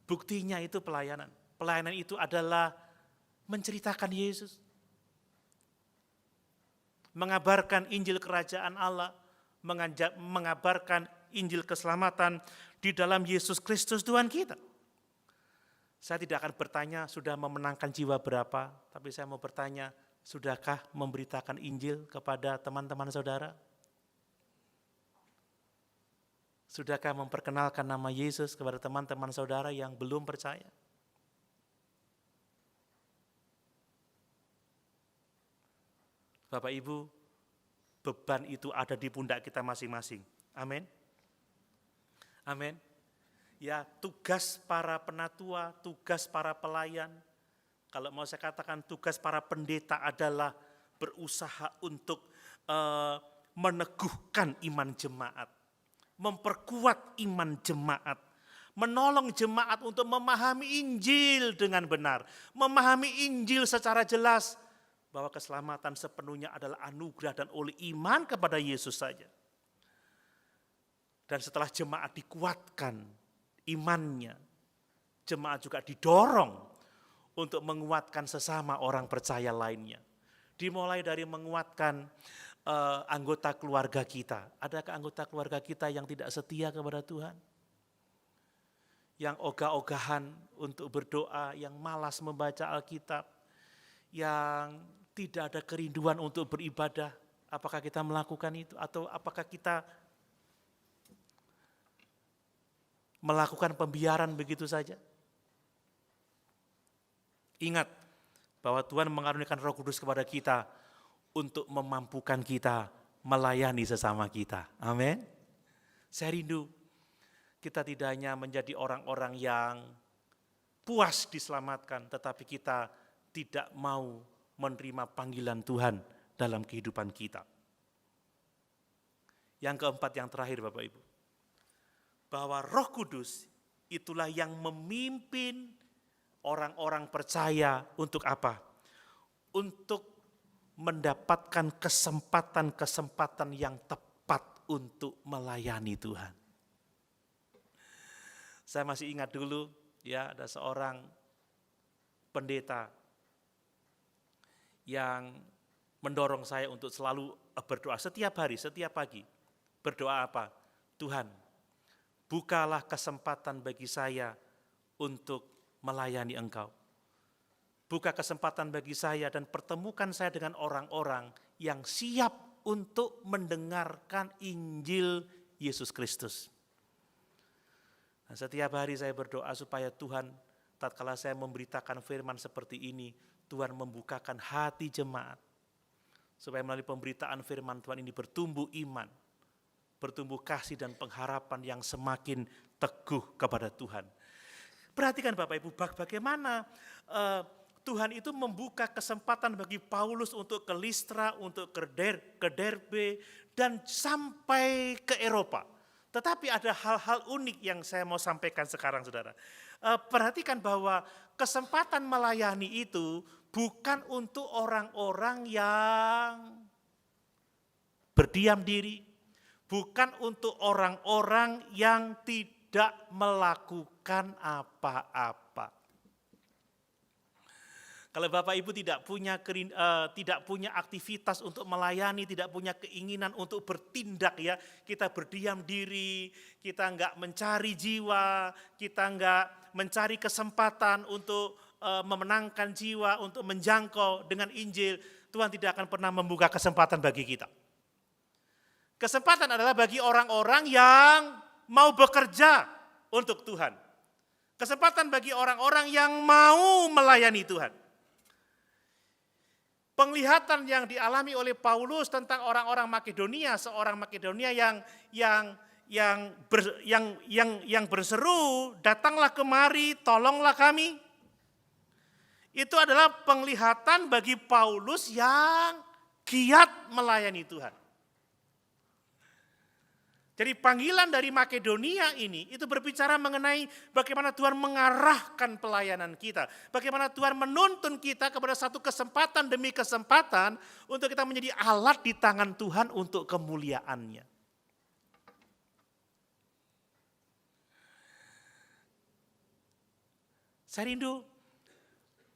[SPEAKER 1] Buktinya itu pelayanan. Pelayanan itu adalah menceritakan Yesus. Mengabarkan Injil Kerajaan Allah, mengabarkan Injil keselamatan di dalam Yesus Kristus Tuhan kita. Saya tidak akan bertanya sudah memenangkan jiwa berapa, tapi saya mau bertanya, sudahkah memberitakan Injil kepada teman-teman saudara? Sudahkah memperkenalkan nama Yesus kepada teman-teman saudara yang belum percaya? Bapak Ibu, beban itu ada di pundak kita masing-masing. Amin. Amin. Ya, tugas para penatua, tugas para pelayan, kalau mau saya katakan tugas para pendeta adalah berusaha untuk meneguhkan iman jemaat, memperkuat iman jemaat, menolong jemaat untuk memahami Injil dengan benar, memahami Injil secara jelas, bahwa keselamatan sepenuhnya adalah anugerah dan oleh iman kepada Yesus saja. Dan setelah jemaat dikuatkan imannya, jemaat juga didorong untuk menguatkan sesama orang percaya lainnya. Dimulai dari menguatkan anggota keluarga kita. Adakah anggota keluarga kita yang tidak setia kepada Tuhan? Yang ogah-ogahan untuk berdoa, yang malas membaca Alkitab, yang tidak ada kerinduan untuk beribadah. Apakah kita melakukan itu? Atau apakah kita melakukan pembiaran begitu saja? Ingat bahwa Tuhan mengaruniakan Roh Kudus kepada kita untuk memampukan kita melayani sesama kita. Amin. Saya rindu kita tidak hanya menjadi orang-orang yang puas diselamatkan, tetapi kita tidak mau menerima panggilan Tuhan dalam kehidupan kita. Yang keempat, yang terakhir Bapak Ibu, bahwa Roh Kudus itulah yang memimpin orang-orang percaya untuk apa? Untuk mendapatkan kesempatan-kesempatan yang tepat untuk melayani Tuhan. Saya masih ingat dulu ya, ada seorang pendeta yang mendorong saya untuk selalu berdoa setiap hari, setiap pagi. Berdoa apa? Tuhan, bukalah kesempatan bagi saya untuk melayani Engkau. Buka kesempatan bagi saya dan pertemukan saya dengan orang-orang yang siap untuk mendengarkan Injil Yesus Kristus. Nah, setiap hari saya berdoa supaya Tuhan, tatkala saya memberitakan firman seperti ini, Tuhan membukakan hati jemaat, supaya melalui pemberitaan firman Tuhan ini bertumbuh iman, bertumbuh kasih dan pengharapan yang semakin teguh kepada Tuhan. Perhatikan Bapak Ibu, bagaimana Tuhan itu membuka kesempatan bagi Paulus untuk ke Listra, untuk ke Derbe, dan sampai ke Eropa. Tetapi ada hal-hal unik yang saya mau sampaikan sekarang, saudara. Perhatikan bahwa kesempatan melayani itu bukan untuk orang-orang yang berdiam diri, bukan untuk orang-orang yang tidak melakukan apa-apa. Kalau Bapak Ibu tidak punya aktivitas untuk melayani, tidak punya keinginan untuk bertindak ya, kita berdiam diri, kita enggak mencari jiwa, kita enggak mencari kesempatan untuk memenangkan jiwa, untuk menjangkau dengan Injil, Tuhan tidak akan pernah membuka kesempatan bagi kita. Kesempatan adalah bagi orang-orang yang mau bekerja untuk Tuhan. Kesempatan bagi orang-orang yang mau melayani Tuhan. Penglihatan yang dialami oleh Paulus tentang orang-orang Makedonia, seorang Makedonia yang berseru, datanglah kemari, tolonglah kami. Itu adalah penglihatan bagi Paulus yang giat melayani Tuhan. Jadi panggilan dari Makedonia ini itu berbicara mengenai bagaimana Tuhan mengarahkan pelayanan kita. Bagaimana Tuhan menuntun kita kepada satu kesempatan demi kesempatan untuk kita menjadi alat di tangan Tuhan untuk kemuliaannya. Saya rindu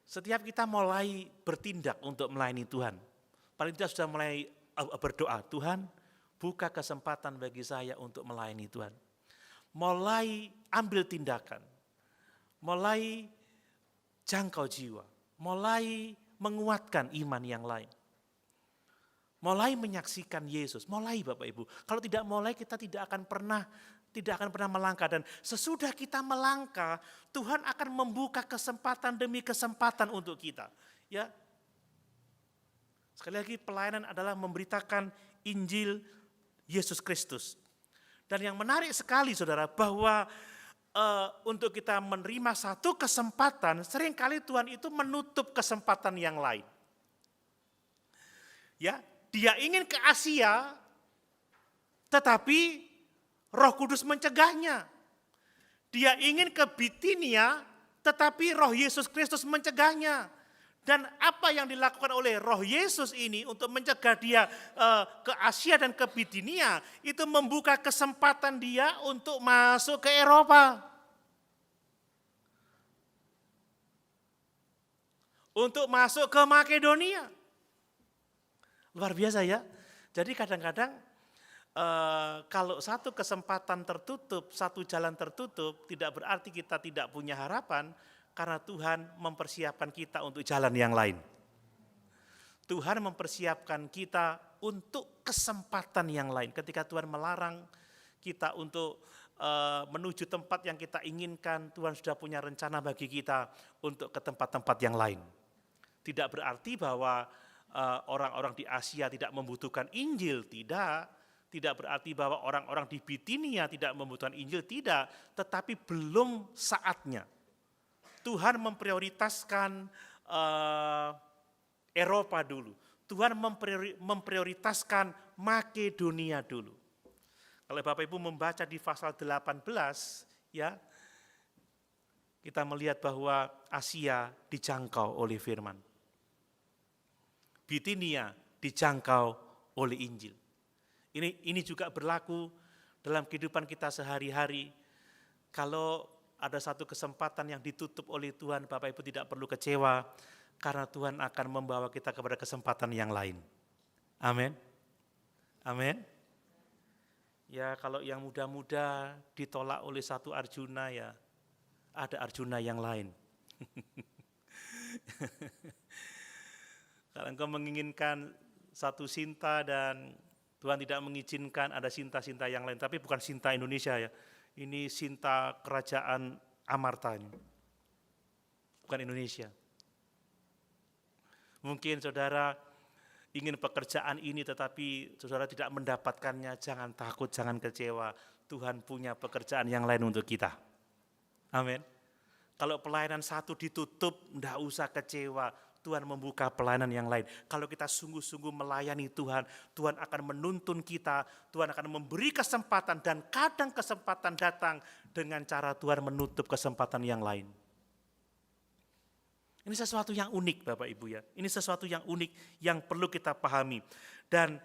[SPEAKER 1] setiap kita mulai bertindak untuk melayani Tuhan. Paling tidak sudah mulai berdoa, Tuhan buka kesempatan bagi saya untuk melayani Tuhan. Mulai ambil tindakan, mulai jangkau jiwa, mulai menguatkan iman yang lain. Mulai menyaksikan Yesus, mulai Bapak Ibu. Kalau tidak mulai kita tidak akan pernah melangkah, dan sesudah kita melangkah, Tuhan akan membuka kesempatan demi kesempatan untuk kita. Ya. Sekali lagi pelayanan adalah memberitakan Injil Yesus Kristus. Dan yang menarik sekali saudara, bahwa untuk kita menerima satu kesempatan, seringkali Tuhan itu menutup kesempatan yang lain. Ya, dia ingin ke Asia, tetapi Roh Kudus mencegahnya. Dia ingin ke Bitinia, tetapi Roh Yesus Kristus mencegahnya. Dan apa yang dilakukan oleh Roh Yesus ini untuk mencegah dia ke Asia dan ke Bitinia, itu membuka kesempatan dia untuk masuk ke Eropa. Untuk masuk ke Makedonia. Luar biasa ya. Jadi kadang-kadang kalau satu kesempatan tertutup, satu jalan tertutup, tidak berarti kita tidak punya harapan. Karena Tuhan mempersiapkan kita untuk jalan yang lain. Tuhan mempersiapkan kita untuk kesempatan yang lain. Ketika Tuhan melarang kita untuk menuju tempat yang kita inginkan, Tuhan sudah punya rencana bagi kita untuk ke tempat-tempat yang lain. Tidak berarti bahwa orang-orang di Asia tidak membutuhkan Injil, tidak. Tidak berarti bahwa orang-orang di Bitinia tidak membutuhkan Injil, tidak. Tetapi belum saatnya. Tuhan memprioritaskan Eropa dulu. Tuhan memprioritaskan Makedonia dulu. Kalau Bapak Ibu membaca di pasal 18, ya, kita melihat bahwa Asia dijangkau oleh firman. Bitinia dijangkau oleh Injil. Ini juga berlaku dalam kehidupan kita sehari-hari. Kalau ada satu kesempatan yang ditutup oleh Tuhan, Bapak Ibu tidak perlu kecewa, karena Tuhan akan membawa kita kepada kesempatan yang lain. Amin. Amin. Ya, kalau yang muda-muda ditolak oleh satu Arjuna, ya ada Arjuna yang lain. Kalau engkau menginginkan satu Sinta dan Tuhan tidak mengizinkan, ada Sinta-Sinta yang lain, tapi bukan Sinta Indonesia ya. Ini Sinta kerajaan Amarta ini, bukan Indonesia. Mungkin saudara ingin pekerjaan ini tetapi saudara tidak mendapatkannya, jangan takut, jangan kecewa. Tuhan punya pekerjaan yang lain untuk kita. Amin. Kalau pelayanan satu ditutup, enggak usah kecewa. Tuhan membuka pelayanan yang lain. Kalau kita sungguh-sungguh melayani Tuhan, Tuhan akan menuntun kita, Tuhan akan memberi kesempatan, dan kadang kesempatan datang dengan cara Tuhan menutup kesempatan yang lain. Ini sesuatu yang unik Bapak Ibu ya. Ini sesuatu yang unik yang perlu kita pahami. Dan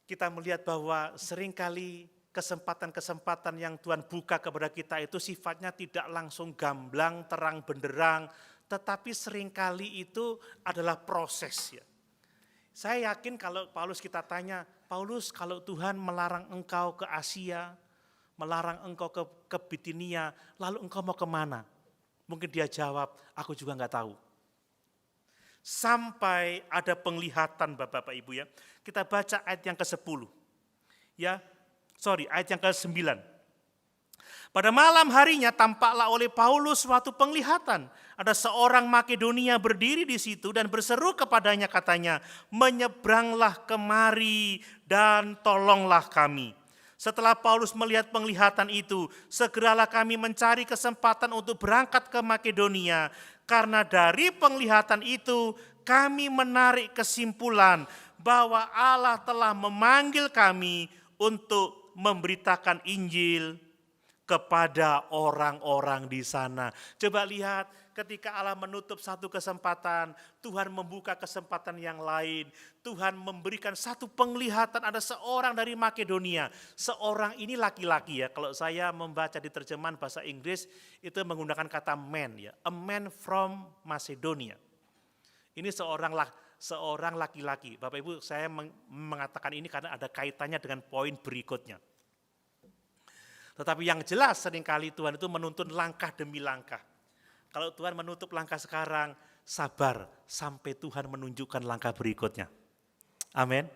[SPEAKER 1] kita melihat bahwa seringkali kesempatan-kesempatan yang Tuhan buka kepada kita itu sifatnya tidak langsung gamblang, terang benderang, tetapi seringkali itu adalah proses ya. Saya yakin kalau Paulus kita tanya, Paulus kalau Tuhan melarang engkau ke Asia, melarang engkau ke Bitinia, lalu engkau mau kemana? Mungkin dia jawab, aku juga enggak tahu. Sampai ada penglihatan Bapak Ibu ya. Kita baca ayat yang ke-10. Ayat yang ke-9. Pada malam harinya tampaklah oleh Paulus suatu penglihatan. Ada seorang Makedonia berdiri di situ dan berseru kepadanya katanya, menyeberanglah kemari dan tolonglah kami. Setelah Paulus melihat penglihatan itu, segeralah kami mencari kesempatan untuk berangkat ke Makedonia. Karena dari penglihatan itu kami menarik kesimpulan bahwa Allah telah memanggil kami untuk memberitakan Injil kepada orang-orang di sana. Coba lihat, ketika Allah menutup satu kesempatan, Tuhan membuka kesempatan yang lain. Tuhan memberikan satu penglihatan, ada seorang dari Makedonia. Seorang ini laki-laki ya, kalau saya membaca di terjemahan bahasa Inggris, itu menggunakan kata man ya, a man from Macedonia. Ini seorang laki-laki. Bapak Ibu, saya mengatakan ini karena ada kaitannya dengan poin berikutnya. Tetapi yang jelas seringkali Tuhan itu menuntun langkah demi langkah. Kalau Tuhan menutup langkah sekarang, sabar sampai Tuhan menunjukkan langkah berikutnya. Amin.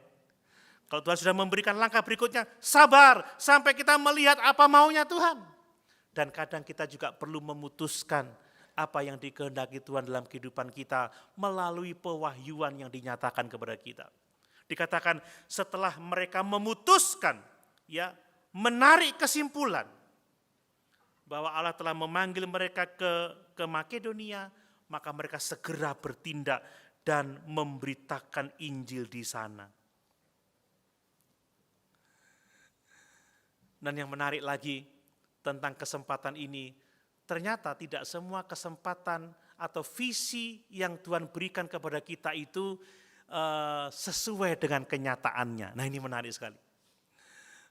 [SPEAKER 1] Kalau Tuhan sudah memberikan langkah berikutnya, sabar sampai kita melihat apa maunya Tuhan. Dan kadang kita juga perlu memutuskan apa yang dikehendaki Tuhan dalam kehidupan kita melalui pewahyuan yang dinyatakan kepada kita. Dikatakan setelah mereka memutuskan ya, menarik kesimpulan bahwa Allah telah memanggil mereka ke Makedonia, maka mereka segera bertindak dan memberitakan Injil di sana. Dan yang menarik lagi tentang kesempatan ini, ternyata tidak semua kesempatan atau visi yang Tuhan berikan kepada kita itu sesuai dengan kenyataannya. Nah, ini menarik sekali.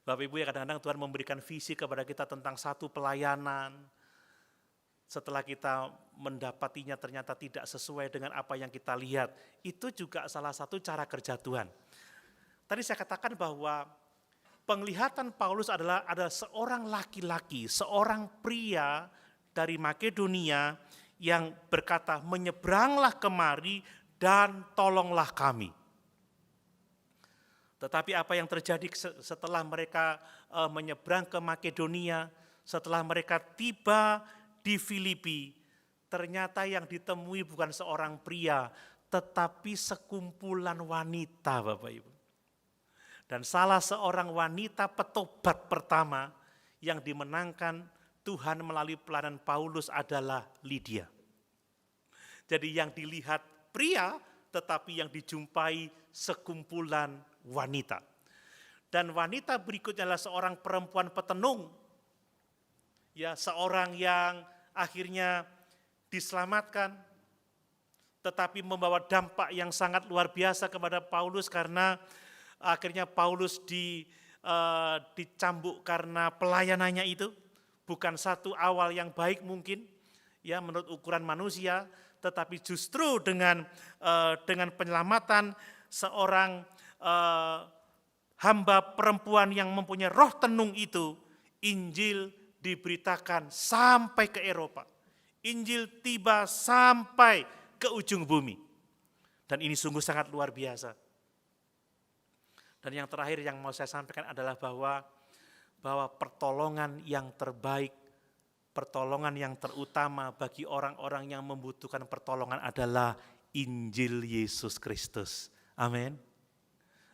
[SPEAKER 1] Bapak Ibu ya, kadang-kadang Tuhan memberikan visi kepada kita tentang satu pelayanan. Setelah kita mendapatinya ternyata tidak sesuai dengan apa yang kita lihat. Itu juga salah satu cara kerja Tuhan. Tadi saya katakan bahwa penglihatan Paulus adalah seorang laki-laki, seorang pria dari Makedonia yang berkata, menyeberanglah kemari dan tolonglah kami. Tetapi apa yang terjadi setelah mereka menyeberang ke Makedonia, setelah mereka tiba di Filipi, ternyata yang ditemui bukan seorang pria, tetapi sekumpulan wanita, Bapak Ibu. Dan salah seorang wanita petobat pertama yang dimenangkan Tuhan melalui pelayanan Paulus adalah Lydia. Jadi yang dilihat pria, tetapi yang dijumpai sekumpulan wanita. Dan wanita berikutnya adalah seorang perempuan petenung. Ya, seorang yang akhirnya diselamatkan, tetapi membawa dampak yang sangat luar biasa kepada Paulus karena akhirnya Paulus dicambuk karena pelayanannya itu. Bukan satu awal yang baik mungkin, ya menurut ukuran manusia, tetapi justru dengan penyelamatan seorang hamba perempuan yang mempunyai roh tenung itu, Injil diberitakan sampai ke Eropa. Injil tiba sampai ke ujung bumi. Dan ini sungguh sangat luar biasa. Dan yang terakhir yang mau saya sampaikan adalah bahwa pertolongan yang terbaik, pertolongan yang terutama bagi orang-orang yang membutuhkan pertolongan adalah Injil Yesus Kristus. Amin.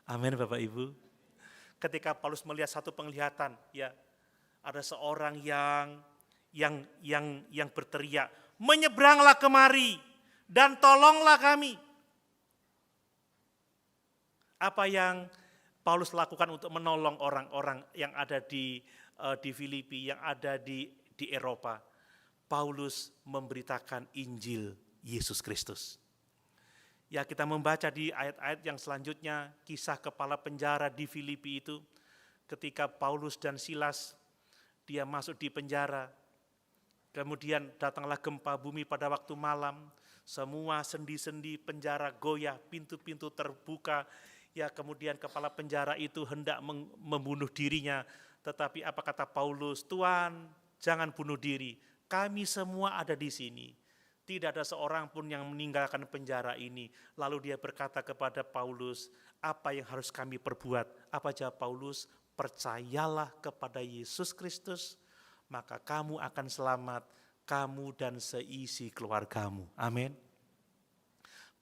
[SPEAKER 1] Amin Bapak Ibu. Ketika Paulus melihat satu penglihatan, ya ada seorang yang yang berteriak, "Menyeberanglah kemari dan tolonglah kami." Apa yang Paulus lakukan untuk menolong orang-orang yang ada di Filipi, yang ada di Eropa? Paulus memberitakan Injil Yesus Kristus. Ya, kita membaca di ayat-ayat yang selanjutnya, kisah kepala penjara di Filipi itu, ketika Paulus dan Silas dia masuk di penjara, kemudian datanglah gempa bumi pada waktu malam, semua sendi-sendi penjara goyah, pintu-pintu terbuka. Ya, kemudian kepala penjara itu hendak membunuh dirinya, tetapi apa kata Paulus? "Tuhan, jangan bunuh diri, kami semua ada di sini. Tidak ada seorang pun yang meninggalkan penjara ini." Lalu dia berkata kepada Paulus, "Apa yang harus kami perbuat?" Apa jawab Paulus? "Percayalah kepada Yesus Kristus, maka kamu akan selamat, kamu dan seisi keluargamu." Amin.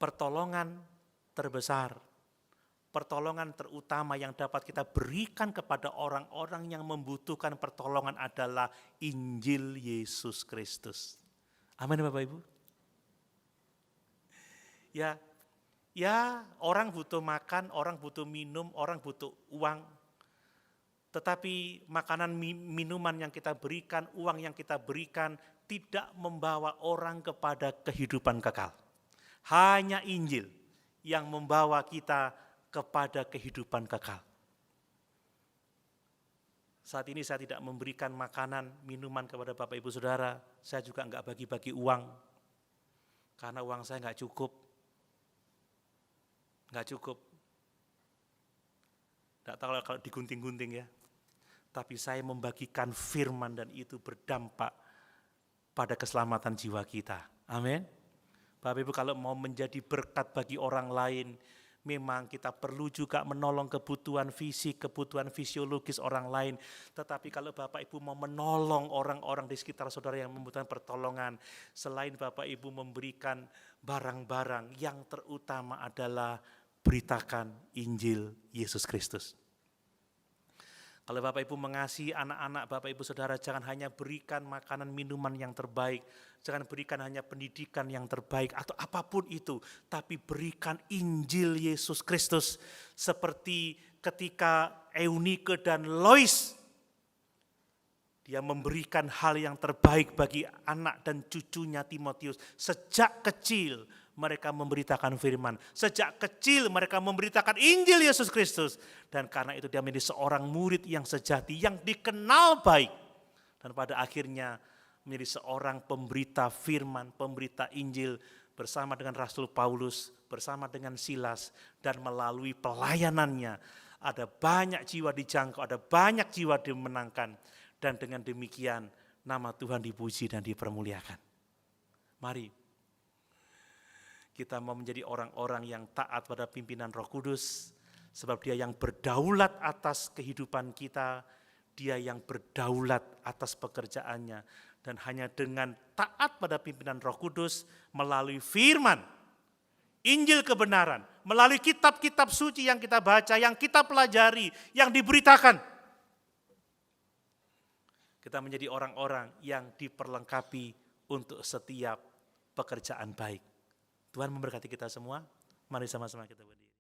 [SPEAKER 1] Pertolongan terbesar, pertolongan terutama yang dapat kita berikan kepada orang-orang yang membutuhkan pertolongan adalah Injil Yesus Kristus. Amin, Bapak Ibu. Ya, orang butuh makan, orang butuh minum, orang butuh uang. Tetapi makanan, minuman yang kita berikan, uang yang kita berikan tidak membawa orang kepada kehidupan kekal. Hanya Injil yang membawa kita kepada kehidupan kekal. Saat ini saya tidak memberikan makanan, minuman kepada Bapak Ibu Saudara. Saya juga enggak bagi-bagi uang, karena uang saya enggak cukup. Enggak tahu kalau digunting-gunting ya. Tapi saya membagikan firman dan itu berdampak pada keselamatan jiwa kita. Amin. Bapak Ibu, kalau mau menjadi berkat bagi orang lain, memang kita perlu juga menolong kebutuhan fisik, kebutuhan fisiologis orang lain. Tetapi kalau Bapak Ibu mau menolong orang-orang di sekitar saudara yang membutuhkan pertolongan, selain Bapak Ibu memberikan barang-barang, yang terutama adalah beritakan Injil Yesus Kristus. Kalau Bapak Ibu mengasihi anak-anak Bapak Ibu Saudara, jangan hanya berikan makanan minuman yang terbaik, jangan berikan hanya pendidikan yang terbaik atau apapun itu, tapi berikan Injil Yesus Kristus. Seperti ketika Eunike dan Lois, dia memberikan hal yang terbaik bagi anak dan cucunya Timotius. Sejak kecil mereka memberitakan firman. Sejak kecil mereka memberitakan Injil Yesus Kristus. Dan karena itu dia menjadi seorang murid yang sejati, yang dikenal baik. Dan pada akhirnya menjadi seorang pemberita firman, pemberita Injil bersama dengan Rasul Paulus, bersama dengan Silas. Dan melalui pelayanannya ada banyak jiwa dijangkau, ada banyak jiwa dimenangkan. Dan dengan demikian nama Tuhan dipuji dan dipermuliakan. Mari kita mau menjadi orang-orang yang taat pada pimpinan Roh Kudus, sebab Dia yang berdaulat atas kehidupan kita, Dia yang berdaulat atas pekerjaannya. Dan hanya dengan taat pada pimpinan Roh Kudus, melalui firman, Injil kebenaran, melalui kitab-kitab suci yang kita baca, yang kita pelajari, yang diberitakan, kita menjadi orang-orang yang diperlengkapi untuk setiap pekerjaan baik. Tuhan memberkati kita semua. Mari sama-sama kita berdiri.